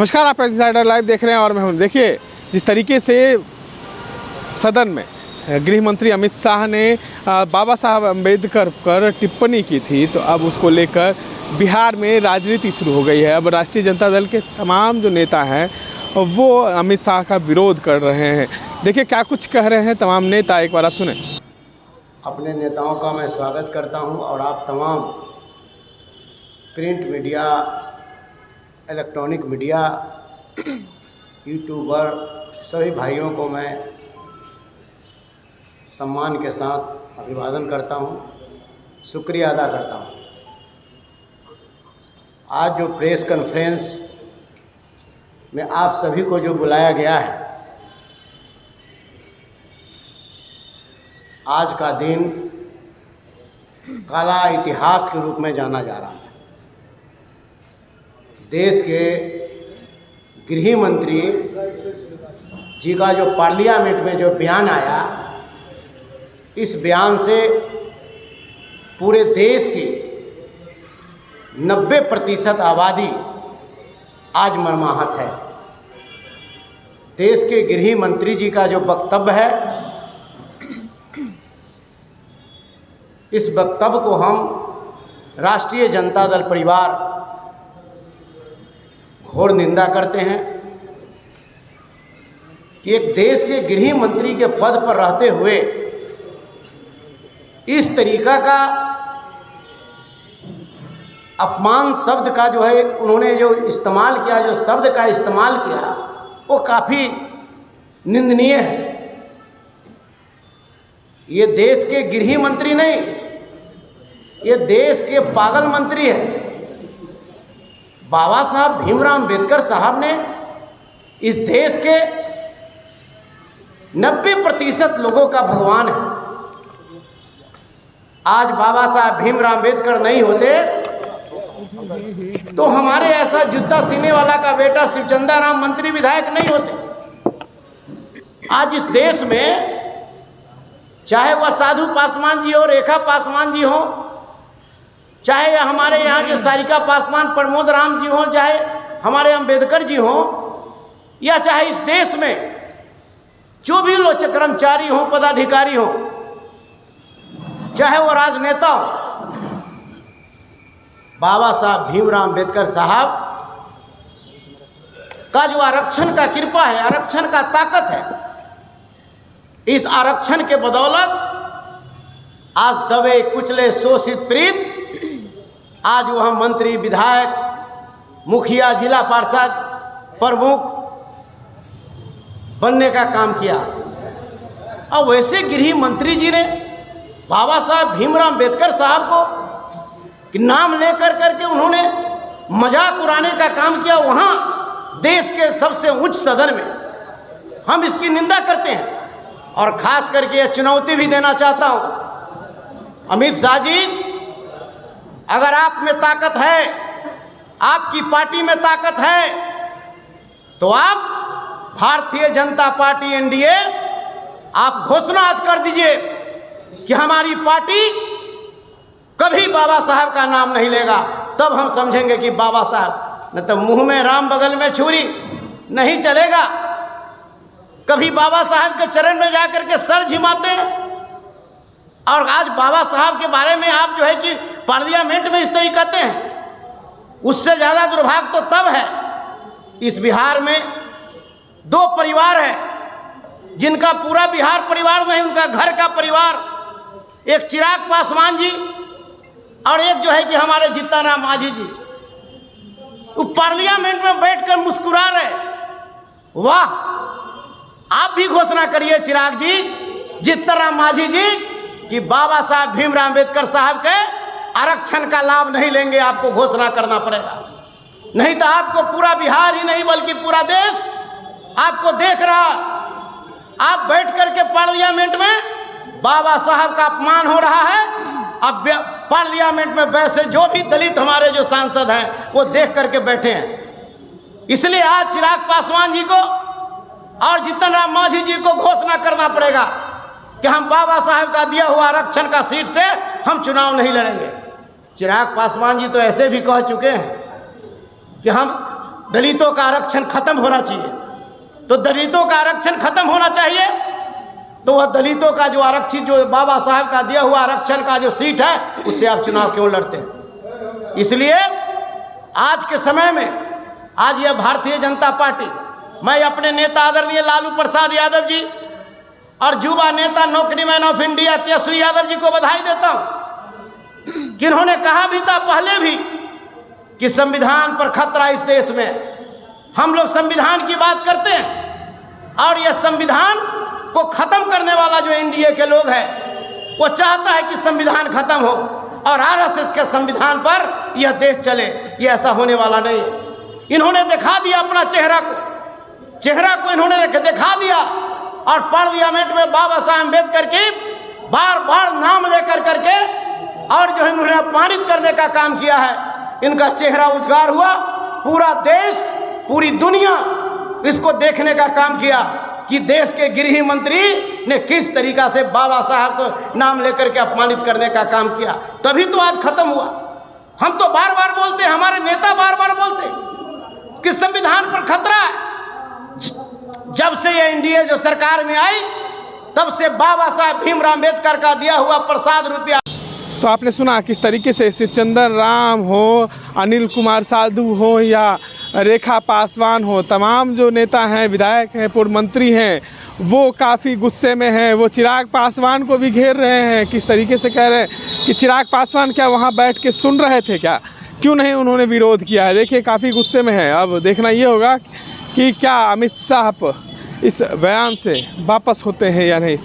नमस्कार, आप insider live देख रहे हैं और मैं हूं। देखिए, जिस तरीके से सदन में गृह मंत्री अमित शाह ने बाबा साहब अम्बेडकर पर टिप्पणी की थी, तो अब उसको लेकर बिहार में राजनीति शुरू हो गई है। अब राष्ट्रीय जनता दल के तमाम जो नेता हैं वो अमित शाह का विरोध कर रहे हैं। देखिए क्या कुछ कह रहे हैं तमाम नेता, एक बार आप सुने। अपने नेताओं का मैं स्वागत करता हूं और आप तमाम print media, electronic media, YouTuber सभी भाइयों को मैं सम्मान के साथ अभिवादन करता हूं, शुक्रिया अदा करता हूं। आज जो प्रेस कॉन्फ्रेंस में आप सभी को जो बुलाया गया है, आज का दिन काला इतिहास के रूप में जाना जा रहा है। देश के गृह मंत्री जी का जो पार्लियामेंट में जो बयान आया, इस बयान से पूरे देश की 90% आबादी आज मर्माहत है। देश के गृह मंत्री जी का जो वक्तव्य है, इस वक्तव्य को हम राष्ट्रीय जनता दल परिवार घोर निंदा करते हैं कि एक देश के गृह मंत्री के पद पर रहते हुए इस तरीका का अपमान शब्द का जो है उन्होंने जो इस्तेमाल किया, जो शब्द का इस्तेमाल किया, वो काफ़ी निंदनीय है। ये देश के गृह मंत्री नहीं, ये देश के पागल मंत्री है। बाबा साहब भीमराव अम्बेडकर साहब ने इस देश के 90% लोगों का भगवान है। आज बाबा साहब भीमराव अम्बेडकर नहीं होते तो हमारे ऐसा जूता सीने वाला का बेटा शिवचंदा राम मंत्री विधायक नहीं होते। आज इस देश में चाहे वह साधु पासवान जी हो, रेखा पासवान जी हो, चाहे हमारे यहाँ के सारिका पासवान प्रमोद राम जी हों, चाहे हमारे अंबेडकर जी हों, या चाहे इस देश में जो भी लोग कर्मचारी हों, पदाधिकारी हों, चाहे वो राजनेता हो, बाबा साहब भीमराव अम्बेडकर साहब का जो आरक्षण का कृपा है, आरक्षण का ताकत है, इस आरक्षण के बदौलत आज दबे कुचले शोषित पीड़ित आज वह मंत्री, विधायक, मुखिया, जिला पार्षद, प्रमुख बनने का काम किया। और वैसे गृह मंत्री जी ने बाबा साहब भीमराव अम्बेडकर साहब को नाम लेकर करके उन्होंने मजाक उड़ाने का काम किया। वहाँ देश के सबसे उच्च सदन में हम इसकी निंदा करते हैं और खास करके यह चुनौती भी देना चाहता हूँ, अमित शाह जी, अगर आप में ताकत है, आपकी पार्टी में ताकत है, तो आप भारतीय जनता पार्टी एनडीए आप घोषणा आज कर दीजिए कि हमारी पार्टी कभी बाबा साहब का नाम नहीं लेगा। तब हम समझेंगे कि बाबा साहब, न तो मुंह में राम बगल में छुरी, नहीं चलेगा। कभी बाबा साहब के चरण में जाकर के सर झिमाते हैं और आज बाबा साहब के बारे में आप जो है कि पार्लियामेंट में इस तरीके कहते हैं। उससे ज़्यादा दुर्भाग्य तो तब है, इस बिहार में 2 परिवार है जिनका पूरा बिहार परिवार नहीं, उनका घर का परिवार, एक चिराग पासवान जी और एक जो है कि हमारे जीतन राम मांझी जी, वो पार्लियामेंट में बैठकर मुस्कुरा रहे। वाह, आप भी घोषणा करिए चिराग जी, जीतन राम मांझी जी, कि बाबा साहब भीमराव अम्बेडकर साहब के आरक्षण का लाभ नहीं लेंगे। आपको घोषणा करना पड़ेगा, नहीं तो आपको पूरा बिहार ही नहीं बल्कि पूरा देश आपको देख रहा। आप बैठ करके पार्लियामेंट में बाबा साहब का अपमान हो रहा है। अब पार्लियामेंट में वैसे जो भी दलित हमारे जो सांसद हैं वो देख करके बैठे हैं। इसलिए आज चिराग पासवान जी को और जीतन राम मांझी जी को घोषणा करना पड़ेगा कि हम बाबा साहब का दिया हुआ आरक्षण का सीट से हम चुनाव नहीं लड़ेंगे। चिराग पासवान जी तो ऐसे भी कह चुके हैं कि हम दलितों का आरक्षण खत्म होना चाहिए। तो दलितों का आरक्षण खत्म होना चाहिए तो वह दलितों का जो आरक्षित, जो बाबा साहब का दिया हुआ आरक्षण का जो सीट है, उससे आप चुनाव क्यों लड़ते हैं? इसलिए आज के समय में, आज यह भारतीय जनता पार्टी, मैं अपने नेता आदरणीय लालू प्रसाद यादव जी और युवा नेता नौकरीमैन ऑफ इंडिया तेजस्वी यादव जी को बधाई देता हूं कि इन्होंने कहा भी था पहले भी कि संविधान पर खतरा इस देश में। हम लोग संविधान की बात करते हैं और यह संविधान को खत्म करने वाला जो एनडीए के लोग हैं, वो चाहता है कि संविधान खत्म हो और आरएसएस के संविधान पर यह देश चले। यह ऐसा होने वाला नहीं। इन्होंने दिखा दिया अपना चेहरा को इन्होंने दिखा दिया और पार्लियामेंट में बाबा साहब अम्बेडकर की बार बार नाम लेकर करके और जो इन्होंने अपमानित करने का काम किया है, इनका चेहरा उजागर हुआ। पूरा देश, पूरी दुनिया इसको देखने का काम किया कि देश के गृह मंत्री ने किस तरीका से बाबा साहब को नाम लेकर के अपमानित करने का काम किया। तभी तो आज खत्म हुआ। हम तो बार बार बोलते हैं, हमारे नेता बार बार बोलते हैं कि संविधान पर खतरा है। जब से ये एनडीए जो सरकार में आई, तब से बाबा साहब भीमराव अम्बेडकर का दिया हुआ प्रसाद रुपया। तो आपने सुना किस तरीके से चंदन राम हो, अनिल कुमार साधु हो या रेखा पासवान हो, तमाम जो नेता हैं, विधायक हैं, पूर्व मंत्री हैं, वो काफ़ी गुस्से में हैं। वो चिराग पासवान को भी घेर रहे हैं। किस तरीके से कह रहे हैं कि चिराग पासवान क्या वहाँ बैठ के सुन रहे थे क्या? क्यों नहीं उन्होंने विरोध किया है? देखिए काफ़ी गुस्से में है। अब देखना ये होगा कि क्या अमित शाह इस बयान से वापस होते हैं या नहीं।